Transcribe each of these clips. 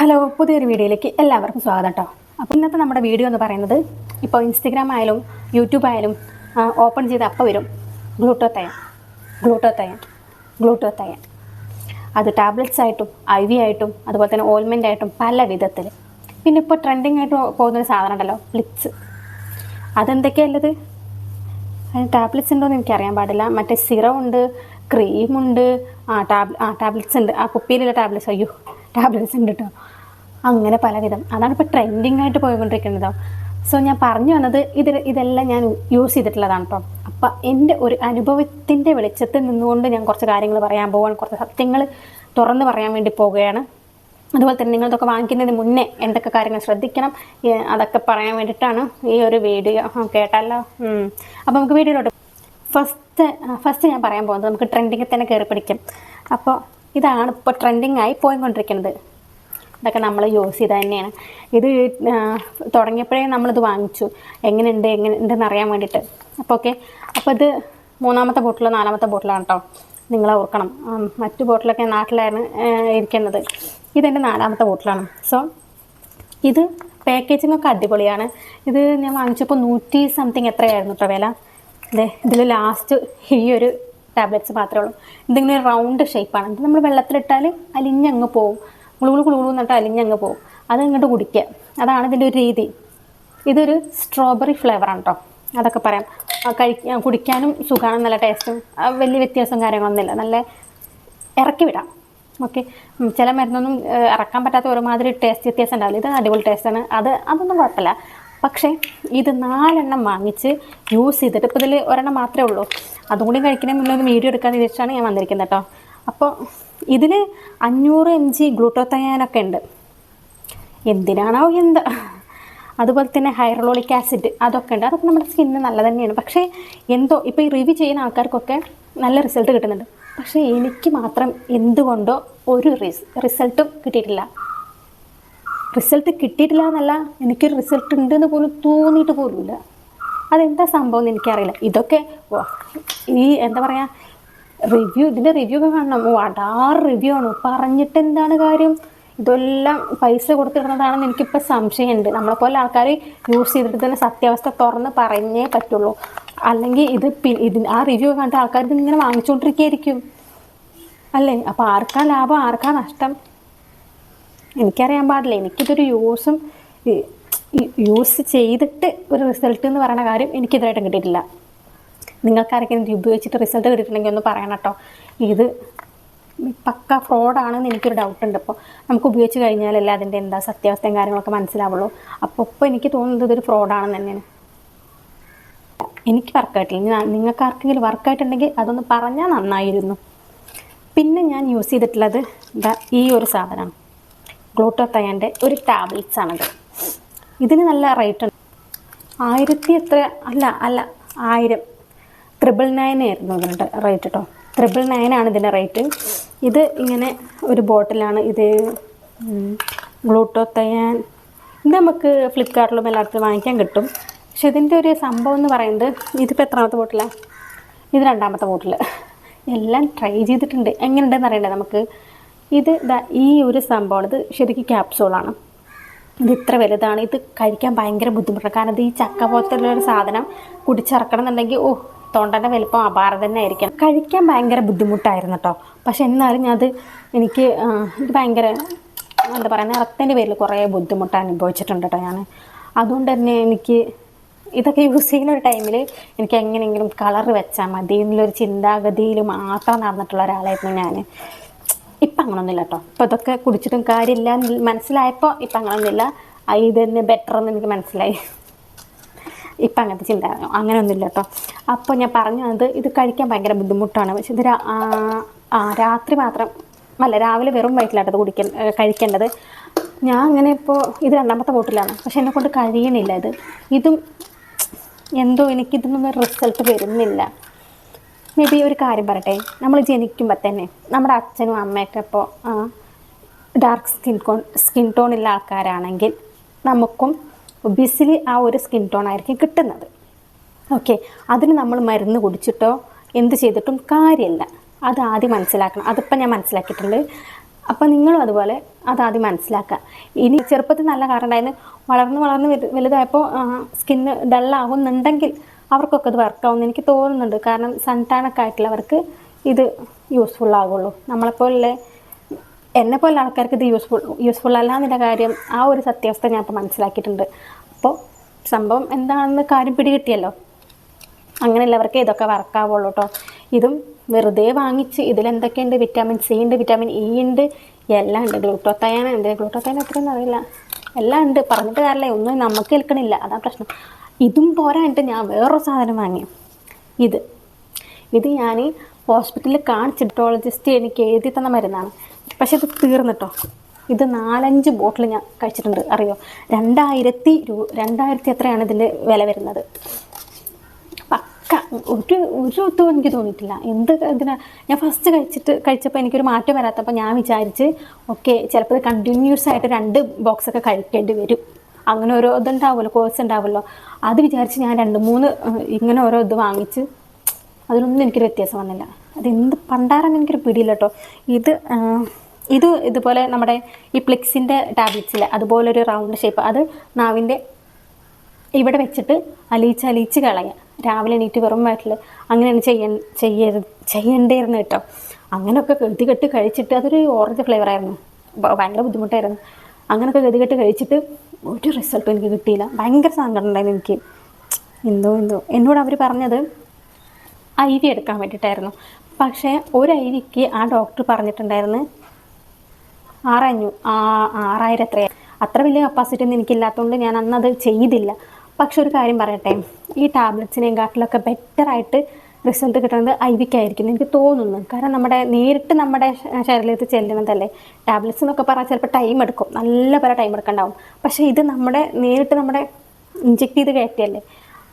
Hello, പുതിയൊരു വീഡിയോയിലേക്ക് എല്ലാവർക്കും സ്വാഗതം കേട്ടോ. അപ്പോൾ ഇന്നത്തെ നമ്മുടെ വീഡിയോ എന്ന് പറയുന്നത്, ഇപ്പോൾ ഇൻസ്റ്റഗ്രാം ആയാലും യൂട്യൂബ് ആയാലും ഓപ്പൺ ചെയ്ത് അപ്പോൾ വരും ഗ്ലൂട്ടോത്തയൻ. അത് ടാബ്ലറ്റ്സ് ആയിട്ടും IV ആയിട്ടും അതുപോലെ തന്നെ ഓയിൽമെൻ്റ് ആയിട്ടും പല വിധത്തിൽ. പിന്നെ ഇപ്പോൾ ട്രെൻഡിങ് ആയിട്ട് പോകുന്നൊരു സാധനം ഉണ്ടല്ലോ, ഫ്ലിക്സ്. അതെന്തൊക്കെയുള്ളത്? അതിന് ടാബ്ലറ്റ്സ് ഉണ്ടോയെന്ന് എനിക്കറിയാൻ പാടില്ല. മറ്റേ സിറം ഉണ്ട്, ക്രീമുണ്ട്, ടാബ്ലറ്റ്സ് ഉണ്ട്. ആ കുപ്പിയിലുള്ള ടാബ്ലറ്റ്സ് ഉണ്ട് കേട്ടോ. അങ്ങനെ പലവിധം. അതാണ് ഇപ്പോൾ ട്രെൻഡിങ് ആയിട്ട് പോയിക്കൊണ്ടിരിക്കുന്നത്. സോ ഞാൻ പറഞ്ഞു വന്നത് ഇതെല്ലാം ഞാൻ യൂസ് ചെയ്തിട്ടുള്ളതാണ് കേട്ടോ. അപ്പം എൻ്റെ ഒരു അനുഭവത്തിൻ്റെ വെളിച്ചത്തിൽ നിന്നുകൊണ്ട് ഞാൻ കുറച്ച് കാര്യങ്ങൾ പറയാൻ പോവുകയാണ്. കുറച്ച് സത്യങ്ങൾ തുറന്ന് പറയാൻ വേണ്ടി പോവുകയാണ്. അതുപോലെ തന്നെ നിങ്ങളിതൊക്കെ വാങ്ങിക്കുന്നതിന് മുന്നേ എന്തൊക്കെ കാര്യങ്ങൾ ശ്രദ്ധിക്കണം അതൊക്കെ പറയാൻ വേണ്ടിയിട്ടാണ് ഈ ഒരു വീഡിയോ. കേട്ടല്ലോ. അപ്പോൾ നമുക്ക് വീഡിയോയിലോട്ട് ഫസ്റ്റ് ഞാൻ പറയാൻ പോകുന്നത്, നമുക്ക് ട്രെൻഡിങ്ങിൽ തന്നെ കയറി പിടിക്കും. അപ്പോൾ ഇതാണ് ഇപ്പോൾ ട്രെൻഡിങ് ആയി പോയിക്കൊണ്ടിരിക്കുന്നത്. ഇതൊക്കെ നമ്മൾ യൂസ് ചെയ്ത് തന്നെയാണ്. ഇത് തുടങ്ങിയപ്പോഴേ നമ്മളിത് വാങ്ങിച്ചു, എങ്ങനെയുണ്ടെന്ന് അറിയാൻ വേണ്ടിയിട്ട്. അപ്പോൾ ഇത് 3-ാമത്തെ ബോട്ടിലോ 4-ാമത്തെ ബോട്ടിലാണ് കേട്ടോ. നിങ്ങൾ ഓർക്കണം, മറ്റു ബോട്ടിലൊക്കെ നാട്ടിലാണ് ഇരിക്കുന്നത്. ഇതെൻ്റെ 4-ാമത്തെ ബോട്ടിലാണ്. സോ ഇത് പാക്കേജിങ്ങൊക്കെ അടിപൊളിയാണ്. ഇത് ഞാൻ വാങ്ങിച്ചപ്പോൾ 100 സംതിങ് എത്രയായിരുന്നു കേട്ടോ വില. ഇതിൽ ലാസ്റ്റ് ഈ ഒരു ടാബ്ലറ്റ്സ് മാത്രമേ ഉള്ളൂ. ഇതിങ്ങനെ റൗണ്ട് ഷേപ്പാണ്. ഇത് നമ്മൾ വെള്ളത്തിലിട്ടാൽ അലിഞ്ഞങ്ങ് പോവും. കുളു എന്നിട്ട് അലിഞ്ഞങ്ങ് പോകും. അത് ഇങ്ങോട്ട് കുടിക്കുക. അതാണ് ഇതിൻ്റെ ഒരു രീതി. ഇതൊരു സ്ട്രോബെറി ഫ്ലേവറാണ് കേട്ടോ. അതൊക്കെ പറയാം. കുടിക്കാനും സുഖമാണ്, നല്ല ടേസ്റ്റും, വലിയ വ്യത്യാസവും കാര്യങ്ങളൊന്നുമില്ല. നല്ല ഇറക്കി വിടാം. ഓക്കെ. ചില മരുന്നൊന്നും ഇറക്കാൻ പറ്റാത്ത ഒരുമാതിരി ടേസ്റ്റ് വ്യത്യാസം ഉണ്ടാവില്ല. ഇത് അടിപൊളി ടേസ്റ്റാണ്. അതൊന്നും കുഴപ്പമില്ല. പക്ഷേ ഇത് 4 എണ്ണം വാങ്ങിച്ച് യൂസ് ചെയ്തിട്ട് ഇപ്പോൾ ഇതിൽ ഒരെണ്ണം മാത്രമേ ഉള്ളൂ. അതും കൂടി കഴിക്കുന്നതിന് മുന്നേ ഒരു വീഡിയോ എടുക്കാമെന്ന് വിചാരിച്ചാണ് ഞാൻ വന്നിരിക്കുന്നത് കേട്ടോ. അപ്പോൾ ഇതിൽ 500 mg ഗ്ലൂട്ടോത്തയാനൊക്കെ ഉണ്ട്. എന്തിനാണോ എന്താ. അതുപോലെ തന്നെ ഹൈറലോളിക് ആസിഡ് അതൊക്കെ ഉണ്ട്. അതൊക്കെ നമ്മുടെ സ്കിന്നിന് നല്ല തന്നെയാണ്. പക്ഷേ എന്തോ ഇപ്പോൾ ഈ റിവ്യൂ ചെയ്യുന്ന ആൾക്കാർക്കൊക്കെ നല്ല റിസൾട്ട് കിട്ടുന്നുണ്ട്. പക്ഷേ എനിക്ക് മാത്രം എന്തുകൊണ്ടോ ഒരു റിസൾട്ടും കിട്ടിയിട്ടില്ല. റിസൾട്ട് കിട്ടിയിട്ടില്ല എന്നല്ല, എനിക്കൊരു റിസൾട്ട് ഉണ്ടെന്ന് പോലും തോന്നിയിട്ട് പോലുമില്ല. അതെന്താ സംഭവം എന്ന് എനിക്കറിയില്ല. ഇതൊക്കെ ഈ എന്താ പറയുക, ഇതിൻ്റെ റിവ്യൂ ഒക്കെ കാണണം. അടാറ് റിവ്യൂ ആണ്. പറഞ്ഞിട്ട് എന്താണ് കാര്യം? ഇതെല്ലാം പൈസ കൊടുത്തിടുന്നതാണെന്ന് എനിക്കിപ്പോൾ സംശയമുണ്ട്. നമ്മളെപ്പോലെ ആൾക്കാർ യൂസ് ചെയ്തിട്ട് തന്നെ സത്യാവസ്ഥ തുറന്ന് പറഞ്ഞേ പറ്റുള്ളൂ. അല്ലെങ്കിൽ ആ റിവ്യൂ കണ്ടിട്ട് ആൾക്കാർ ഇതിങ്ങനെ വാങ്ങിച്ചുകൊണ്ടിരിക്കുകയായിരിക്കും അല്ലേ? അപ്പോൾ ആർക്കാ ലാഭം, ആർക്കാ നഷ്ടം എനിക്കറിയാൻ പാടില്ല. എനിക്കിതൊരു യൂസ് ചെയ്തിട്ട് ഒരു റിസൾട്ട് എന്ന് പറയുന്ന കാര്യം എനിക്കിതുമായിട്ടും കിട്ടിയിട്ടില്ല. നിങ്ങൾക്കാരൊക്കെയും ഇത് ഉപയോഗിച്ചിട്ട് റിസൾട്ട് കിട്ടിയിട്ടുണ്ടെങ്കിൽ ഒന്ന് പറയണം കേട്ടോ. ഇത് പക്ക ഫ്രോഡാണെന്ന് എനിക്കൊരു ഡൗട്ടുണ്ട്. ഇപ്പോൾ നമുക്ക് ഉപയോഗിച്ച് കഴിഞ്ഞാലല്ലേ അതിൻ്റെ എന്താ സത്യാവസ്ഥയും കാര്യങ്ങളൊക്കെ മനസ്സിലാവുള്ളൂ. അപ്പോൾ ഇപ്പോൾ എനിക്ക് തോന്നുന്നത് ഇതൊരു ഫ്രോഡാണെന്ന് തന്നെയാണ്. എനിക്ക് വർക്കായിട്ടില്ല. നിങ്ങൾക്ക് ആർക്കെങ്കിലും വർക്കായിട്ടുണ്ടെങ്കിൽ അതൊന്ന് പറഞ്ഞാൽ നന്നായിരുന്നു. പിന്നെ ഞാൻ യൂസ് ചെയ്തിട്ടുള്ളത് ഈ ഒരു സാധനമാണ്, ഗ്ലൂട്ടോത്തയാൻ്റെ ഒരു ടാബ്ലറ്റ്സ് ആണത്. ഇതിന് നല്ല റേറ്റ് ഉണ്ട്. 1000 999 ആയിരുന്നു ഇതിൻ്റെ റേറ്റ് കേട്ടോ. 999 ആണ് ഇതിൻ്റെ റേറ്റ്. ഇത് ഇങ്ങനെ ഒരു ബോട്ടിലാണ്. ഇത് ഗ്ലൂട്ടോത്തയാൻ. ഇത് നമുക്ക് ഫ്ലിപ്കാർട്ടിലും എല്ലായിടത്തും വാങ്ങിക്കാൻ കിട്ടും. പക്ഷെ ഇതിൻ്റെ ഒരു സംഭവം എന്ന് പറയുന്നത്, ഇതിപ്പോൾ എത്രാമത്തെ ബോട്ടിലാണ്? ഇത് 2-ാമത്തെ ബോട്ടിൽ. എല്ലാം ട്രൈ ചെയ്തിട്ടുണ്ട്. എങ്ങനെയുണ്ടെന്ന് അറിയണ്ടേ നമുക്ക്. ഇത് ഈ ഒരു സംഭവം, ഇത് ശരിക്കും ക്യാപ്സൂളാണ്. ഇത് ഇത്ര വലുതാണ്. ഇത് കഴിക്കാൻ ഭയങ്കര ബുദ്ധിമുട്ടാണ്. കാരണം ഇത് ഈ ചക്ക പോലത്തുള്ളൊരു സാധനം കുടിച്ചിറക്കണം എന്നുണ്ടെങ്കിൽ തൊണ്ടൻ്റെ വലിപ്പം അപാരം തന്നെ ആയിരിക്കും. കഴിക്കാൻ ഭയങ്കര ബുദ്ധിമുട്ടായിരുന്നു കേട്ടോ. പക്ഷെ എന്നാലും എനിക്ക് ഭയങ്കര എന്താ പറയുക, നിറത്തിൻ്റെ പേരിൽ കുറേ ബുദ്ധിമുട്ട് അനുഭവിച്ചിട്ടുണ്ട് കേട്ടോ ഞാൻ. അതുകൊണ്ട് തന്നെ എനിക്ക് ഇതൊക്കെ യൂസ് ചെയ്യുന്ന ഒരു ടൈമിൽ എനിക്ക് എങ്ങനെയെങ്കിലും കളർ വെച്ചാൽ മതി എന്നുള്ളൊരു ചിന്താഗതിയിൽ മാത്രം നടന്നിട്ടുള്ള ഒരാളായിരുന്നു ഞാൻ. ഇപ്പം അങ്ങനൊന്നുമില്ല കേട്ടോ. ഇപ്പോൾ ഇതൊക്കെ കുടിച്ചിട്ടും കാര്യമില്ല എന്ന് മനസ്സിലായപ്പോൾ ഇപ്പം അങ്ങനൊന്നുമില്ല. ഇത് തന്നെ ബെറ്റർ എന്ന് എനിക്ക് മനസ്സിലായി. ഇപ്പം അങ്ങനത്തെ ചിന്ത അങ്ങനെയൊന്നുമില്ല കേട്ടോ. അപ്പോൾ ഞാൻ പറഞ്ഞു വന്നത്, ഇത് കഴിക്കാൻ ഭയങ്കര ബുദ്ധിമുട്ടാണ്. പക്ഷെ ഇത് രാത്രി മാത്രം അല്ല, രാവിലെ വെറും വയറ്റിലാട്ടത് കഴിക്കേണ്ടത്. ഞാൻ അങ്ങനെ ഇപ്പോൾ ഇത് 2-ാമത്തെ ബോട്ടിലാണ്. പക്ഷെ എന്നെക്കൊണ്ട് കഴിയണില്ല. ഇതും എന്തോ എനിക്കിതൊന്നും റിസൾട്ട് വരുന്നില്ല. മേ ബി ഒരു കാര്യം പറയട്ടെ, നമ്മൾ ജനിക്കുമ്പോൾ തന്നെ നമ്മുടെ അച്ഛനും അമ്മയൊക്കെ ഇപ്പോൾ ഡാർക്ക് സ്കിൻ ടോണുള്ള ആൾക്കാരാണെങ്കിൽ നമുക്കും ഒബിയസ്ലി ആ ഒരു സ്കിൻ ടോൺ ആയിരിക്കും കിട്ടുന്നത്. ഓക്കെ. അതിന് നമ്മൾ മരുന്ന് കുടിച്ചിട്ടോ എന്ത് ചെയ്തിട്ടും കാര്യമില്ല. അത് ആദ്യം മനസ്സിലാക്കണം. അതിപ്പോൾ ഞാൻ മനസ്സിലാക്കിയിട്ടുണ്ട്. അപ്പോൾ നിങ്ങളും അതുപോലെ അതാദ്യം മനസ്സിലാക്കുക. ഇനി ചെറുപ്പത്തിൽ നല്ല കളർ ഉണ്ടായിരുന്നു, വളർന്ന് വലുതായപ്പോൾ സ്കിന്ന് ഡള്ളാകുന്നുണ്ടെങ്കിൽ അവർക്കൊക്കെ ഇത് വർക്കാവുമെന്ന് എനിക്ക് തോന്നുന്നുണ്ട്. കാരണം സൺ ടാനൊക്കെ ആയിട്ടുള്ളവർക്ക് ഇത് യൂസ്ഫുൾ ആകുള്ളൂ. നമ്മളെപ്പോലെ എന്നെപ്പോലെ ആൾക്കാർക്ക് ഇത് യൂസ്ഫുൾ അല്ല എന്നുള്ള കാര്യം, ആ ഒരു സത്യാവസ്ഥ ഞാൻ ഇപ്പോൾ മനസ്സിലാക്കിയിട്ടുണ്ട്. അപ്പോൾ സംഭവം എന്താണെന്ന് കാര്യം പിടികിട്ടിയല്ലോ. അങ്ങനെയുള്ളവർക്ക് ഇതൊക്കെ വർക്കാവുള്ളൂ കേട്ടോ. ഇതും വെറുതെ വാങ്ങിച്ച് ഇതിലെന്തൊക്കെയുണ്ട്, വിറ്റാമിൻ സി ഉണ്ട്, വിറ്റാമിൻ ഇ ഉണ്ട്, എല്ലാം ഉണ്ട്, ഗ്ലൂട്ടോത്തയാൻ ഉണ്ട്. ഗ്ലൂട്ടോത്തയാൻ എത്രയെന്ന് അറിയില്ല, എല്ലാം ഉണ്ട്. പറഞ്ഞിട്ട് കാര്യമില്ല, ഒന്നും നമുക്ക് കേൾക്കണില്ല, അതാ പ്രശ്നം. ഇതും പോരായിട്ട് ഞാൻ വേറൊരു സാധനം വാങ്ങി. ഇത് ഞാൻ ഹോസ്പിറ്റലിൽ കാണിച്ചിട്ടോളജിസ്റ്റ് എനിക്ക് എഴുതി തന്ന മരുന്നാണ്. പക്ഷെ ഇത് തീർന്നിട്ടോ. ഇത് 4-5 ബോട്ടിൽ ഞാൻ കഴിച്ചിട്ടുണ്ട്. അറിയോ, 2000 എത്രയാണ് ഇതിൻ്റെ വില വരുന്നത്. പക്ക ഒരു ഒത്തും എനിക്ക് തോന്നിയിട്ടില്ല. ഞാൻ ഫസ്റ്റ് കഴിച്ചപ്പോൾ എനിക്കൊരു മാറ്റം വരാത്തപ്പോൾ ഞാൻ വിചാരിച്ച് ഓക്കെ ചിലപ്പോൾ ഇത് കണ്ടിന്യൂസ് ആയിട്ട് 2 ബോക്സൊക്കെ കഴിക്കേണ്ടി വരും. അങ്ങനെ ഓരോ ഇതുണ്ടാവുമല്ലോ, കോഴ്സ് ഉണ്ടാവുമല്ലോ, അത് വിചാരിച്ച് ഞാൻ 2-3 ഇങ്ങനെ ഓരോ ഇത് വാങ്ങിച്ച് അതിലൊന്നും എനിക്കൊരു വ്യത്യാസം വന്നില്ല. അതെന്ത് പണ്ടാറെന്ന് എനിക്കൊരു പിടിയില്ല കേട്ടോ. ഇതുപോലെ നമ്മുടെ ഈ പ്ലിക്സിൻ്റെ ടാബ്ലറ്റ്സിൽ അതുപോലൊരു റൗണ്ട് ഷേപ്പ്, അത് നാവിൻ്റെ ഇവിടെ വെച്ചിട്ട് അലിയിച്ച് കളയുക. രാവിലെ എണീറ്റ് വെറും വയറ്റിൽ അങ്ങനെയാണ് ചെയ്യേണ്ടിയിരുന്നു കേട്ടോ. അങ്ങനെയൊക്കെ ഗതികെട്ട് കഴിച്ചിട്ട് അതൊരു ഓറഞ്ച് ഫ്ലേവറായിരുന്നു, ഭയങ്കര ബുദ്ധിമുട്ടായിരുന്നു. അങ്ങനെയൊക്കെ ഗതികെട്ട് കഴിച്ചിട്ട് ഒരു റിസൾട്ടും എനിക്ക് കിട്ടിയില്ല. ഭയങ്കര സങ്കടം ഉണ്ടായിരുന്നു എനിക്ക്. എന്തോ എന്നോട് അവർ പറഞ്ഞത് IV എടുക്കാൻ വേണ്ടിയിട്ടായിരുന്നു. പക്ഷേ ഒരു IVക്ക് ആ ഡോക്ടർ പറഞ്ഞിട്ടുണ്ടായിരുന്നു 6000 എത്രയാണ്. അത്ര വലിയ കപ്പാസിറ്റി ഒന്നും എനിക്കില്ലാത്തതുകൊണ്ട് ഞാൻ അന്നത് ചെയ്തില്ല. പക്ഷെ ഒരു കാര്യം പറയട്ടെ, ഈ ടാബ്ലറ്റ്സിനെയും കാട്ടിലൊക്കെ ബെറ്ററായിട്ട് റിസൾട്ട് കിട്ടുന്നത് IVക്കായിരിക്കും എനിക്ക് തോന്നുന്നു. കാരണം നേരിട്ട് നമ്മുടെ ശരീരത്തിൽ ചെല്ലുന്നതല്ലേ. ടാബ്ലറ്റ്സ് എന്നൊക്കെ പറഞ്ഞാൽ ചിലപ്പോൾ ടൈം എടുക്കും, നല്ല പോലെ ടൈം എടുക്കണ്ടാവും. പക്ഷേ ഇത് നേരിട്ട് ഇഞ്ചെക്ട് ചെയ്ത് കയറ്റിയല്ലേ,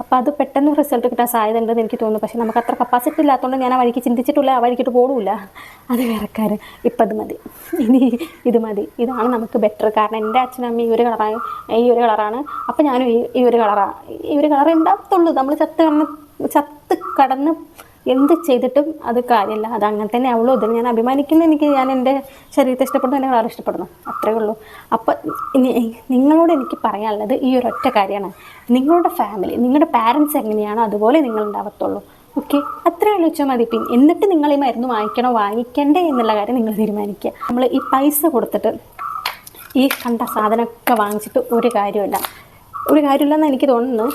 അപ്പോൾ അത് പെട്ടെന്ന് റിസൾട്ട് കിട്ടാൻ സാധ്യത ഉണ്ടെന്ന് എനിക്ക് തോന്നുന്നു. പക്ഷേ നമുക്ക് അത്ര കപ്പാസിറ്റി ഇല്ലാത്തതുകൊണ്ട് ഞാൻ ആ വഴിക്ക് ചിന്തിച്ചിട്ടില്ല, ആ വഴിക്കിട്ട് പോകില്ല. അത് വേറെ കാര്യം. ഇപ്പം അത് മതി, ഇനി ഇത് മതി, ഇതാണ് നമുക്ക് ബെറ്റർ. കാരണം എൻ്റെ അച്ഛനും അമ്മയും ഈ ഒരു കളറാണ്, അപ്പോൾ ഞാനും ഈ ഒരു കളറേ ഉണ്ടാകത്തുള്ളൂ. നമ്മൾ ചത്ത് കടന്ന് എന്ത് ചെയ്തിട്ടും അത് കാര്യമില്ല. അത് അങ്ങനെ തന്നെ ആവുള്ളൂ. അതിന് ഞാൻ അഭിമാനിക്കുന്ന ഞാൻ എൻ്റെ ശരീരത്തെ ഇഷ്ടപ്പെടുന്നു, എൻ്റെ കളർ ഇഷ്ടപ്പെടുന്നു, അത്രയേ ഉള്ളൂ. അപ്പം നിങ്ങളോട് എനിക്ക് പറയാനുള്ളത് ഈ ഒരു ഒറ്റ കാര്യമാണ്. നിങ്ങളുടെ ഫാമിലി, നിങ്ങളുടെ പാരൻസ് എങ്ങനെയാണോ അതുപോലെ നിങ്ങൾ ഉണ്ടാവത്തുള്ളൂ. ഓക്കെ, അത്ര ആലോചിച്ചാൽ മതി. പിന്നെ എന്നിട്ട് നിങ്ങൾ ഈ മരുന്ന് വാങ്ങിക്കണോ വാങ്ങിക്കണ്ടേ എന്നുള്ള കാര്യം നിങ്ങൾ തീരുമാനിക്കുക. നമ്മൾ ഈ പൈസ കൊടുത്തിട്ട് ഈ കണ്ട സാധനമൊക്കെ വാങ്ങിച്ചിട്ട് ഒരു കാര്യമില്ലെന്ന് എനിക്ക് തോന്നുന്നു.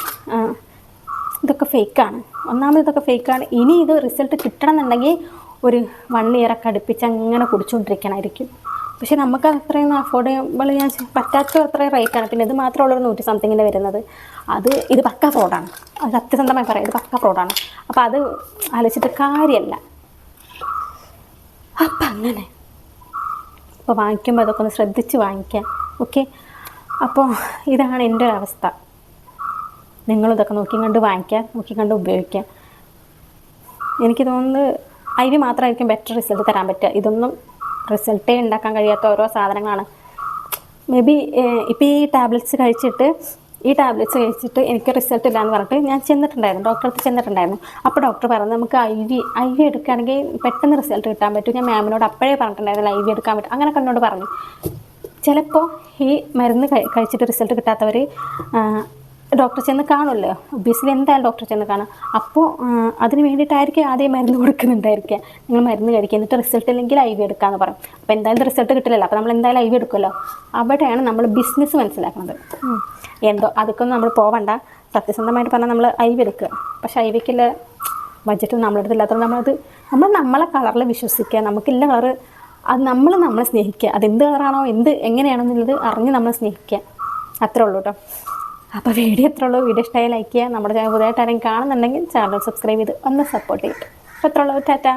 ഇതൊക്കെ ഫേക്കാണ്. ഒന്നാമത് ഇതൊക്കെ ഫേക്കാണ്. ഇനി ഇത് റിസൾട്ട് കിട്ടണം എന്നുണ്ടെങ്കിൽ ഒരു 1 ഇയറൊക്കെ അടുപ്പിച്ച് അങ്ങനെ കുടിച്ചുകൊണ്ടിരിക്കണമായിരിക്കും. പക്ഷെ നമുക്ക് അത്രയും അഫോർഡബിൾ പറ്റാത്ത അത്രയും റേറ്റാണ്. പിന്നെ ഇത് മാത്രമുള്ളൊരു 100 സംതിങ്ങിൻ്റെ വരുന്നത്. ഇത് പക്ക ഫ്രോഡാണ്. അത് സത്യസന്ധമായി പറയാം, ഇത് പക്ക ഫ്രോഡാണ്. അപ്പോൾ അത് ആലോചിച്ചിട്ട് കാര്യമല്ല. അപ്പം അങ്ങനെ അപ്പോൾ വാങ്ങിക്കുമ്പോൾ അതൊക്കെ ഒന്ന് ശ്രദ്ധിച്ച് വാങ്ങിക്കാം. ഓക്കെ, അപ്പോൾ ഇതാണ് എൻ്റെ ഒരു അവസ്ഥ. നിങ്ങളിതൊക്കെ നോക്കിക്കണ്ട് വാങ്ങിക്കുക, നോക്കിക്കണ്ട് ഉപയോഗിക്കുക. എനിക്ക് തോന്നുന്നത് IV മാത്രമായിരിക്കും ബെറ്റർ റിസൾട്ട് തരാൻ പറ്റുക. ഇതൊന്നും റിസൾട്ടേ ഉണ്ടാക്കാൻ കഴിയാത്ത ഓരോ സാധനങ്ങളാണ്. മേ ബി ഇപ്പോൾ ഈ ടാബ്ലറ്റ്സ് കഴിച്ചിട്ട് എനിക്ക് റിസൾട്ട് ഇല്ല എന്ന് പറഞ്ഞിട്ട് ഞാൻ ഡോക്ടറെ അടുത്ത് ചെന്നിട്ടുണ്ടായിരുന്നു. അപ്പോൾ ഡോക്ടർ പറഞ്ഞു നമുക്ക് IV എടുക്കുകയാണെങ്കിൽ പെട്ടെന്ന് റിസൾട്ട് കിട്ടാൻ പറ്റും. ഞാൻ മാമിനോട് അപ്പോഴേ പറഞ്ഞിട്ടുണ്ടായിരുന്നു IV എടുക്കാൻ പറ്റും. അങ്ങനെ എന്നോട് പറഞ്ഞു. ചിലപ്പോൾ ഈ മരുന്ന് കഴിച്ചിട്ട് റിസൾട്ട് കിട്ടാത്തവർ ഡോക്ടറെ ചെന്ന് കാണുമല്ലോ. ഒബ്വിയസ്ലി എന്തായാലും ഡോക്ടറെ ചെന്ന് കാണാം. അപ്പോൾ അതിന് വേണ്ടിയിട്ടായിരിക്കും ആദ്യം മരുന്ന് കൊടുക്കുന്നുണ്ടായിരിക്കുക. നിങ്ങൾ മരുന്ന് കഴിക്കുക, എന്നിട്ട് റിസൾട്ട് ഇല്ലെങ്കിൽ IV എടുക്കാമെന്ന് പറയും. അപ്പോൾ എന്തായാലും റിസൾട്ട് കിട്ടില്ലല്ലോ, അപ്പോൾ നമ്മൾ എന്തായാലും IV എടുക്കുമല്ലോ. അവിടെയാണ് നമ്മൾ ബിസിനസ് മനസ്സിലാക്കുന്നത്. അതൊക്കെ നമ്മൾ പോവണ്ട. സത്യസന്ധമായിട്ട് പറഞ്ഞാൽ നമ്മൾ IV എടുക്കുക. പക്ഷേ IVക്കുള്ള ബഡ്ജറ്റ് നമ്മുടെ അടുത്തില്ലാത്തതുകൊണ്ട് നമ്മളെ കളറിൽ വിശ്വസിക്കുക. നമുക്കില്ല കളറ്, അത് നമ്മളെ സ്നേഹിക്കുക. അതെന്ത് കളറാണോ എങ്ങനെയാണെന്നുള്ളത് അറിഞ്ഞ് നമ്മൾ സ്നേഹിക്കുക. അത്രേ ഉള്ളൂ കേട്ടോ. അപ്പോൾ വീഡിയോ എത്ര ഉള്ളൂ. വീഡിയോ ഇഷ്ടമായി ലൈക്ക് ചെയ്യുക. നമ്മുടെ ചാനൽ പുതിയതായിട്ട് ആരെങ്കിലും കാണുന്നുണ്ടെങ്കിൽ ചാനൽ സബ്സ്ക്രൈബ് ചെയ്ത് ഒന്ന് സപ്പോർട്ട് ചെയ്തിട്ട്. അപ്പോൾ എത്ര ഉള്ളൂ. ടാറ്റാ.